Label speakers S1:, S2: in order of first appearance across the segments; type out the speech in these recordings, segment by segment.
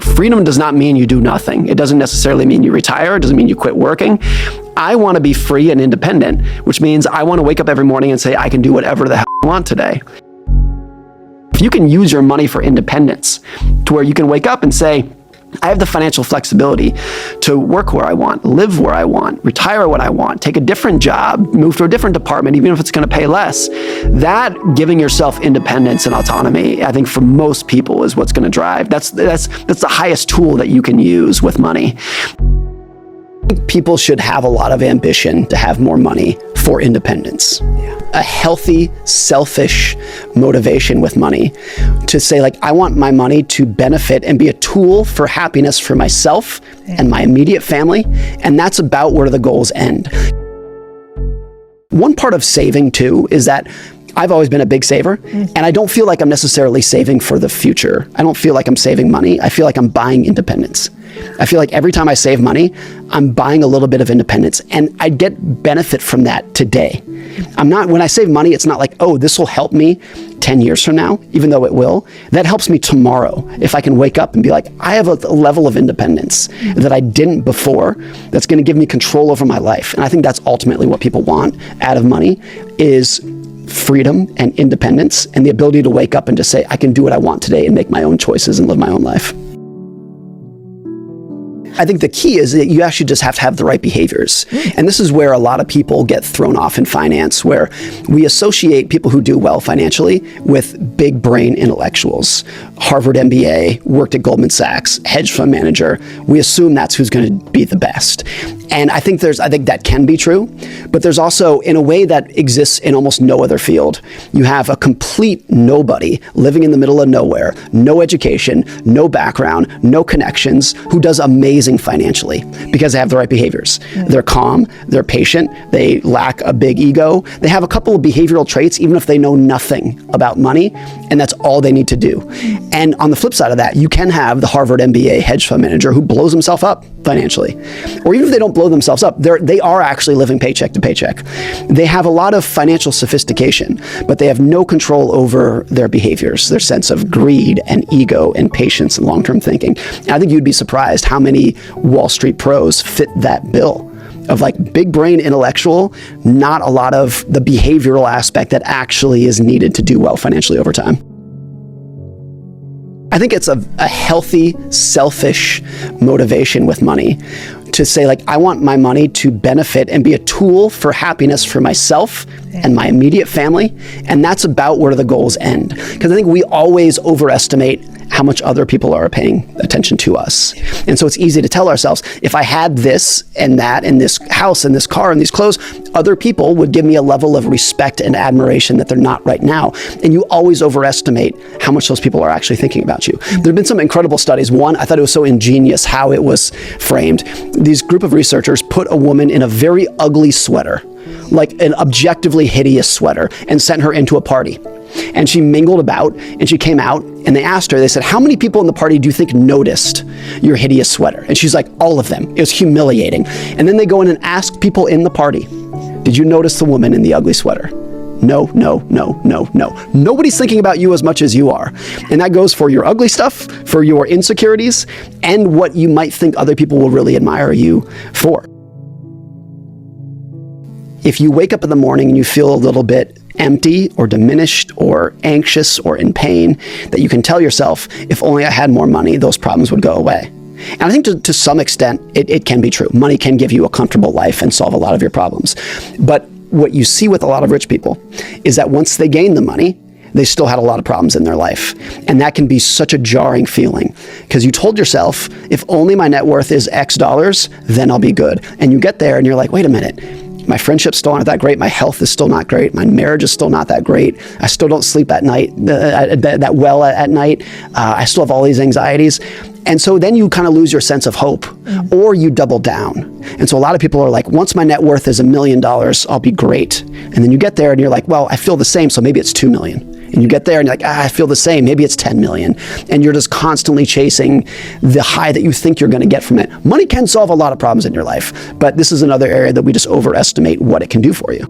S1: Freedom does not mean you do nothing. It doesn't necessarily mean you retire. It doesn't mean you quit working. I want to be free and independent, which means I want to wake up every morning and say, I can do whatever the hell I want today. If you can use your money for independence to where you can wake up and say, I have the financial flexibility to work where I want, live where I want, retire when I want, take a different job, move to a different department, even if it's going to pay less. That giving yourself independence and autonomy, I think for most people is what's going to drive. That's the highest tool that you can use with money. People should have a lot of ambition to have more money for independence. A healthy, selfish motivation with money to say, like, I want my money to benefit and be a tool for happiness for myself and my immediate family. And that's about where the goals end. One part of saving too is that I've always been a big saver, and I don't feel like I'm necessarily saving for the future. I don't feel like I'm saving money. I feel like I'm buying independence. I feel like every time I save money, I'm buying a little bit of independence, and I get benefit from that today. When I save money, it's not like, oh, this will help me 10 years from now, even though it will. That helps me tomorrow. If I can wake up and be like, I have a level of independence that I didn't before, that's going to give me control over my life. And I think that's ultimately what people want out of money, is freedom and independence and the ability to wake up and just say, I can do what I want today and make my own choices and live my own life. I think the key is that you actually just have to have the right behaviors. And this is where a lot of people get thrown off in finance, where we associate people who do well financially with big brain intellectuals. Harvard MBA, worked at Goldman Sachs, hedge fund manager. We assume that's who's going to be the best. And I think that can be true, but there's also, in a way that exists in almost no other field, you have a complete nobody living in the middle of nowhere, no education, no background, no connections, who does amazing financially because they have the right behaviors. They're calm, they're patient, they lack a big ego, they have a couple of behavioral traits even if they know nothing about money, and that's all they need to do. And on the flip side of that, you can have the Harvard MBA hedge fund manager who blows himself up financially. Or even if they don't blow themselves up, they are actually living paycheck to paycheck. They have a lot of financial sophistication, but they have no control over their behaviors, their sense of greed and ego and patience and long-term thinking. And I think you'd be surprised how many Wall Street pros fit that bill of like big brain intellectual, not a lot of the behavioral aspect that actually is needed to do well financially over time. I think it's a healthy, selfish motivation with money to say, like, I want my money to benefit and be a tool for happiness for myself and my immediate family. And that's about where the goals end. Because I think we always overestimate how much other people are paying attention to us. And so it's easy to tell ourselves, if I had this and that and this house and this car and these clothes, other people would give me a level of respect and admiration that they're not right now. And you always overestimate how much those people are actually thinking about you. There have been some incredible studies. One, I thought it was so ingenious how it was framed. These group of researchers put a woman in a very ugly sweater, like an objectively hideous sweater, and sent her into a party. And she mingled about, and she came out, and they asked her, they said, how many people in the party do you think noticed your hideous sweater? And she's like, all of them. It was humiliating. And then they go in and ask people in the party, did you notice the woman in the ugly sweater? No, no, no, no, no. Nobody's thinking about you as much as you are. And that goes for your ugly stuff, for your insecurities, and what you might think other people will really admire you for. If you wake up in the morning and you feel a little bit empty or diminished or anxious or in pain, that you can tell yourself, if only I had more money, those problems would go away. And I think to some extent, it can be true. Money can give you a comfortable life and solve a lot of your problems. But what you see with a lot of rich people is that once they gain the money, they still had a lot of problems in their life. And that can be such a jarring feeling because you told yourself, if only my net worth is X dollars, then I'll be good. And you get there and you're like, wait a minute. My friendships still aren't that great. My health is still not great. My marriage is still not that great. I still don't sleep at night that well at night. I still have all these anxieties. And so then you kind of lose your sense of hope, or you double down. And so a lot of people are like, once my net worth is $1 million, I'll be great. And then you get there and you're like, well, I feel the same, so maybe it's 2 million. And you get there and you're like, I feel the same, maybe it's 10 million. And you're just constantly chasing the high that you think you're going to get from it. Money can solve a lot of problems in your life, but this is another area that we just overestimate what it can do for you.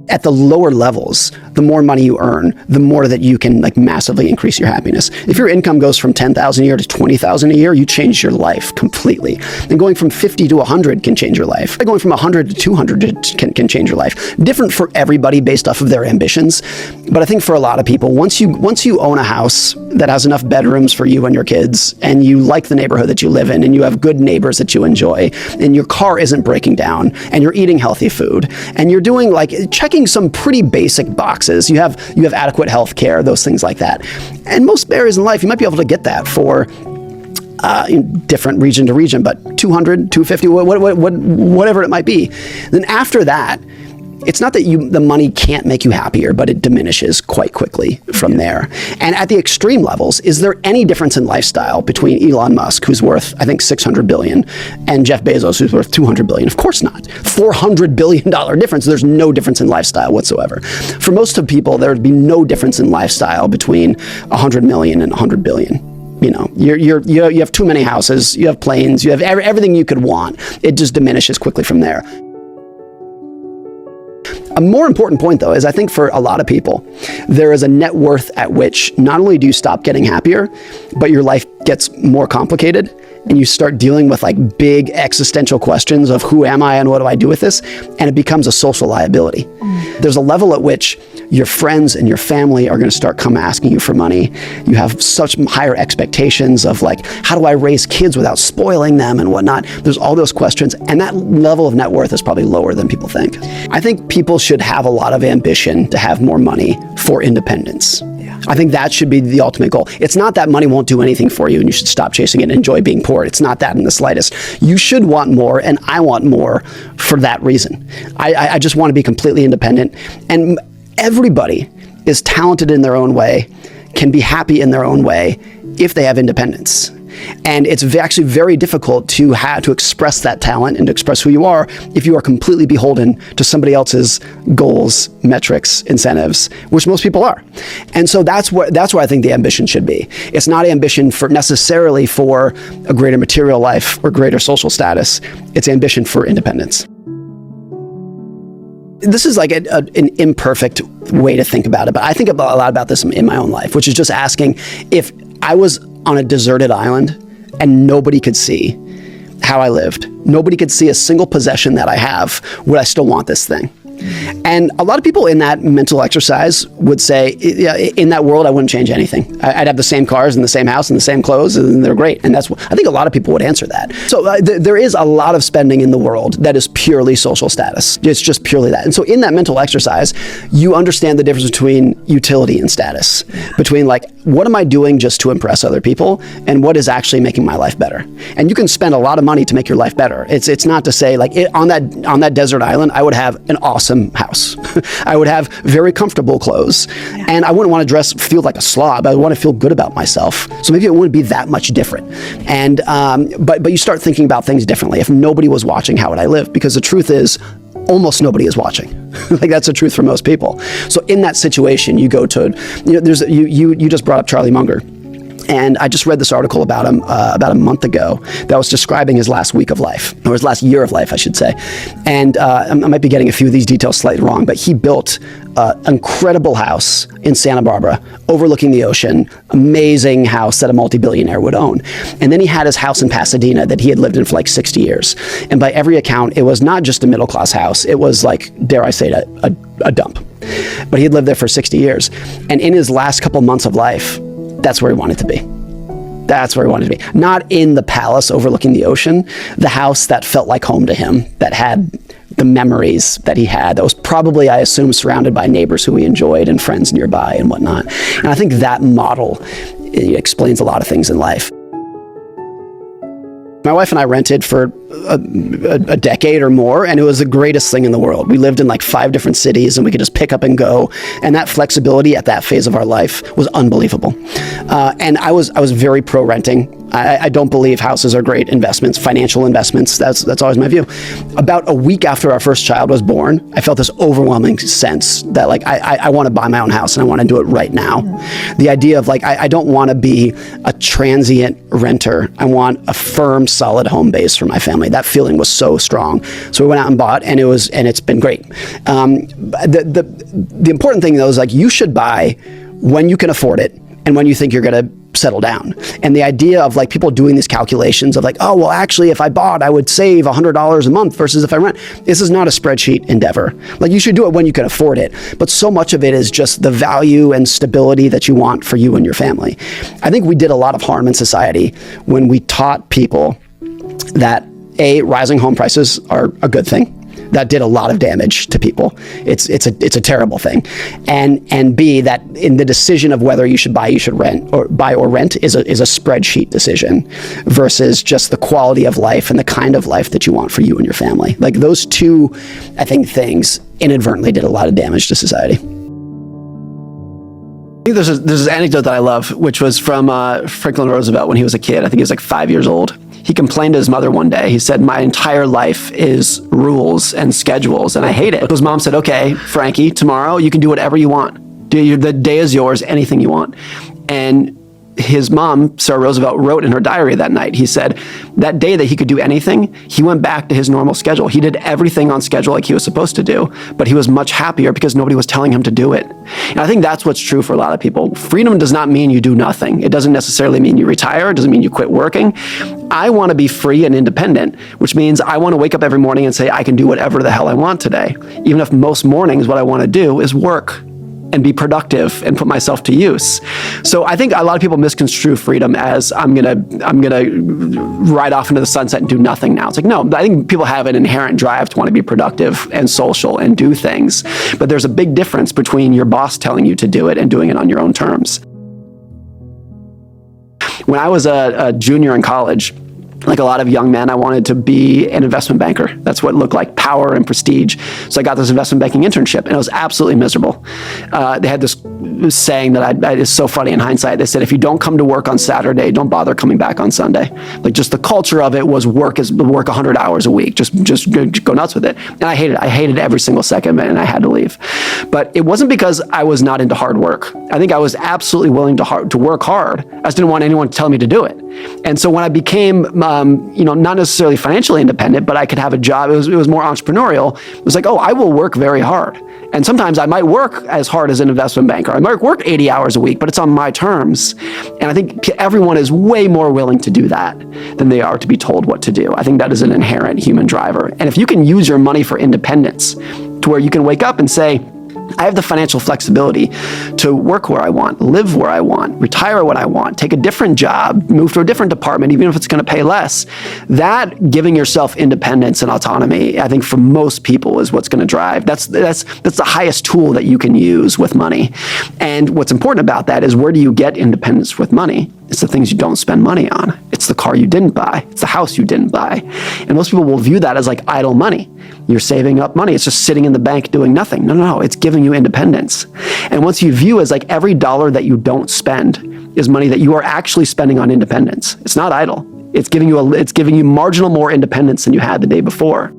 S1: at the lower levels, the more money you earn, the more that you can like massively increase your happiness. If your income goes from 10,000 a year to 20,000 a year, you change your life completely. And going from 50 to 100 can change your life. Going from 100 to 200 can change your life. Different for everybody based off of their ambitions. But I think for a lot of people, once you own a house that has enough bedrooms for you and your kids, and you like the neighborhood that you live in, and you have good neighbors that you enjoy, and your car isn't breaking down, and you're eating healthy food, and you're doing like checking some pretty basic boxes. You have adequate health care, those things like that. And most areas in life, you might be able to get that for different region to region, but 200, 250, whatever it might be. Then after that, it's not that the money can't make you happier, but it diminishes quite quickly from there. And at the extreme levels, is there any difference in lifestyle between Elon Musk, who's worth, I think, $600 billion, and Jeff Bezos, who's worth $200 billion? Of course not. $400 billion difference. There's no difference in lifestyle whatsoever. For most of people, there would be no difference in lifestyle between 100 million and 100 billion. You know, you have too many houses, you have planes, you have everything you could want. It just diminishes quickly from there. A more important point, though, is I think for a lot of people, there is a net worth at which not only do you stop getting happier, but your life gets more complicated and you start dealing with like big existential questions of who am I and what do I do with this? And it becomes a social liability. There's a level at which your friends and your family are going to start asking you for money. You have such higher expectations of like, how do I raise kids without spoiling them and whatnot? There's all those questions. And that level of net worth is probably lower than people think. I think people should have a lot of ambition to have more money for independence. I think that should be the ultimate goal. It's not that money won't do anything for you and you should stop chasing it and enjoy being poor. It's not that in the slightest. You should want more, and I want more for that reason. I just want to be completely independent. And everybody is talented in their own way, can be happy in their own way if they have independence. And it's actually very difficult to express that talent and to express who you are if you are completely beholden to somebody else's goals, metrics, incentives, which most people are. And so that's where I think the ambition should be. It's not ambition necessarily for a greater material life or greater social status. It's ambition for independence. This is like an imperfect way to think about it, but I think a lot about this in my own life, which is just asking, if I was on a deserted island and nobody could see how I lived, nobody could see a single possession that I have, would I still want this thing? And a lot of people in that mental exercise would say, in that world, I wouldn't change anything. I'd have the same cars and the same house and the same clothes, and they're great. And that's what I think a lot of people would answer that. So there is a lot of spending in the world that is purely social status. It's just purely that. And so in that mental exercise, you understand the difference between utility and status, between like, what am I doing just to impress other people, and what is actually making my life better? And you can spend a lot of money to make your life better. It's not to say like on that desert island, I would have an awesome house. I would have very comfortable clothes, and I wouldn't want to feel like a slob. I would want to feel good about myself. So maybe it wouldn't be that much different. And but you start thinking about things differently. If nobody was watching, how would I live? Because the truth is, almost nobody is watching. Like that's the truth for most people. So in that situation, you go to, you just brought up Charlie Munger. And I just read this article about him about a month ago that was describing his last week of life, or his last year of life, I should say. And I might be getting a few of these details slightly wrong, but he built an incredible house in Santa Barbara, overlooking the ocean, amazing house that a multi-billionaire would own. And then he had his house in Pasadena that he had lived in for like 60 years. And by every account, it was not just a middle-class house. It was like, dare I say it, a dump. But he had lived there for 60 years. And in his last couple months of life, that's where he wanted to be. That's where he wanted to be. Not in the palace overlooking the ocean, the house that felt like home to him, that had the memories that he had, that was probably, I assume, surrounded by neighbors who he enjoyed and friends nearby and whatnot. And I think that model explains a lot of things in life. My wife and I rented for a decade or more, and it was the greatest thing in the world. We lived in like 5 different cities, and we could just pick up and go. And that flexibility at that phase of our life was unbelievable. And I was very pro renting. I don't believe houses are great investments, financial investments. That's always my view. About a week after our first child was born, I felt this overwhelming sense that like I want to buy my own house and I want to do it right now. The idea of like I don't want to be a transient renter. I want a firm, solid home base for my family. That feeling was so strong. So we went out and bought, and it's been great. The important thing though is like you should buy when you can afford it and when you think you're going to settle down. And the idea of like people doing these calculations of like, oh, well, actually, if I bought, I would save $100 a month versus if I rent. This is not a spreadsheet endeavor. Like you should do it when you can afford it. But so much of it is just the value and stability that you want for you and your family. I think we did a lot of harm in society when we taught people that rising home prices are a good thing. That did a lot of damage to people. It's a terrible thing, and B, that in the decision of whether you should buy or rent is a spreadsheet decision versus just the quality of life and the kind of life that you want for you and your family. Like those two, I think, things inadvertently did a lot of damage to society. I think there's this anecdote that I love, which was from Franklin Roosevelt when he was a kid. I think he was like 5 years old. He complained to his mother one day. He said, my entire life is rules and schedules, and I hate it. His mom said, okay, Frankie, tomorrow you can do whatever you want. The day is yours, anything you want. And his mom, Sarah Roosevelt, wrote in her diary that night, he said, that day that he could do anything, he went back to his normal schedule. He did everything on schedule like he was supposed to do, but he was much happier because nobody was telling him to do it. And I think that's what's true for a lot of people. Freedom does not mean you do nothing. It doesn't necessarily mean you retire. It doesn't mean you quit working. I want to be free and independent, which means I want to wake up every morning and say, I can do whatever the hell I want today. Even if most mornings what I want to do is work and be productive and put myself to use. So I think a lot of people misconstrue freedom as I'm gonna ride off into the sunset and do nothing now. It's like, no, I think people have an inherent drive to want to be productive and social and do things. But there's a big difference between your boss telling you to do it and doing it on your own terms. When I was a junior in college, like a lot of young men, I wanted to be an investment banker. That's what looked like power and prestige. So I got this investment banking internship, and it was absolutely miserable. They had this saying that is so funny in hindsight. They said, if you don't come to work on Saturday, don't bother coming back on Sunday. Like just the culture of it was work 100 hours a week. Just go nuts with it. And I hated it. I hated every single second of it, and I had to leave. But it wasn't because I was not into hard work. I think I was absolutely willing to work hard. I just didn't want anyone to tell me to do it. And so when I became not necessarily financially independent, but I could have a job. It was more entrepreneurial. It was like, oh, I will work very hard. And sometimes I might work as hard as an investment banker. I might work 80 hours a week, but it's on my terms. And I think everyone is way more willing to do that than they are to be told what to do. I think that is an inherent human driver. And if you can use your money for independence to where you can wake up and say, I have the financial flexibility to work where I want, live where I want, retire when I want, take a different job, move to a different department, even if it's going to pay less. That giving yourself independence and autonomy, I think for most people is what's going to drive. That's the highest tool that you can use with money. And what's important about that is, where do you get independence with money? It's the things you don't spend money on. It's the car you didn't buy. It's the house you didn't buy. And most people will view that as like idle money. You're saving up money. It's just sitting in the bank doing nothing. No. It's giving you independence. And once you view as like every dollar that you don't spend is money that you are actually spending on independence. It's not idle. It's giving you marginal more independence than you had the day before.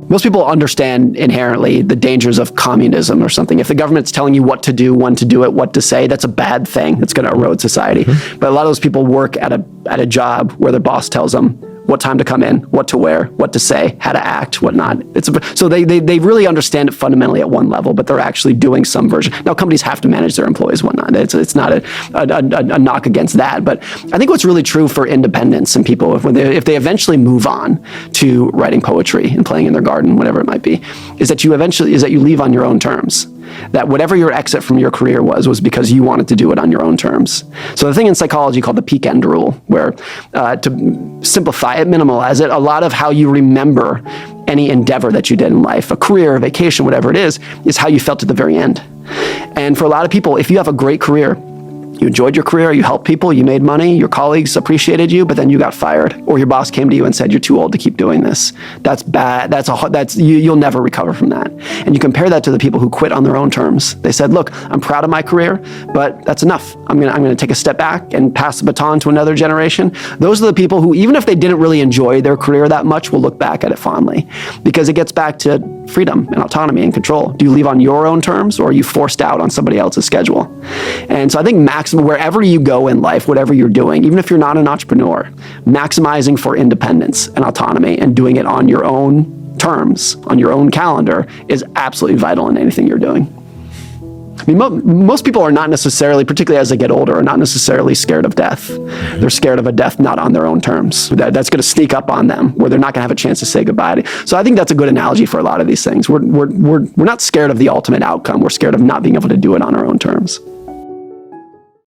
S1: Most people understand inherently the dangers of communism or something. If the government's telling you what to do, when to do it, what to say, that's a bad thing. That's going to erode society. Mm-hmm. But a lot of those people work at a job where their boss tells them what time to come in, what to wear, what to say, how to act, whatnot. So they really understand it fundamentally at one level, but they're actually doing some version. Now, companies have to manage their employees, whatnot. It's not a knock against that. But I think what's really true for independence and people, if they eventually move on to writing poetry and playing in their garden, whatever it might be, is that you leave on your own terms. That whatever your exit from your career was because you wanted to do it on your own terms. So the thing in psychology called the peak end rule, where to simplify it, minimalize it, a lot of how you remember any endeavor that you did in life, a career, a vacation, whatever it is how you felt at the very end. And for a lot of people, if you have a great career, You enjoyed your career, you helped people, you made money, your colleagues appreciated you, but then you got fired, or your boss came to you and said, you're too old to keep doing this. That's bad. You'll never recover from that. And you compare that to the people who quit on their own terms. They said, look, I'm proud of my career, but that's enough. I'm gonna take a step back and pass the baton to another generation. Those are the people who, even if they didn't really enjoy their career that much, will look back at it fondly, because it gets back to freedom and autonomy and control. Do you leave on your own terms, or are you forced out on somebody else's schedule? And so I think wherever you go in life, whatever you're doing, even if you're not an entrepreneur, maximizing for independence and autonomy and doing it on your own terms, on your own calendar, is absolutely vital in anything you're doing. I mean, most people are not necessarily, particularly as they get older, are not necessarily scared of death. They're scared of a death not on their own terms. That's going to sneak up on them, where they're not going to have a chance to say goodbye. So I think that's a good analogy for a lot of these things. We're not scared of the ultimate outcome. We're scared of not being able to do it on our own terms.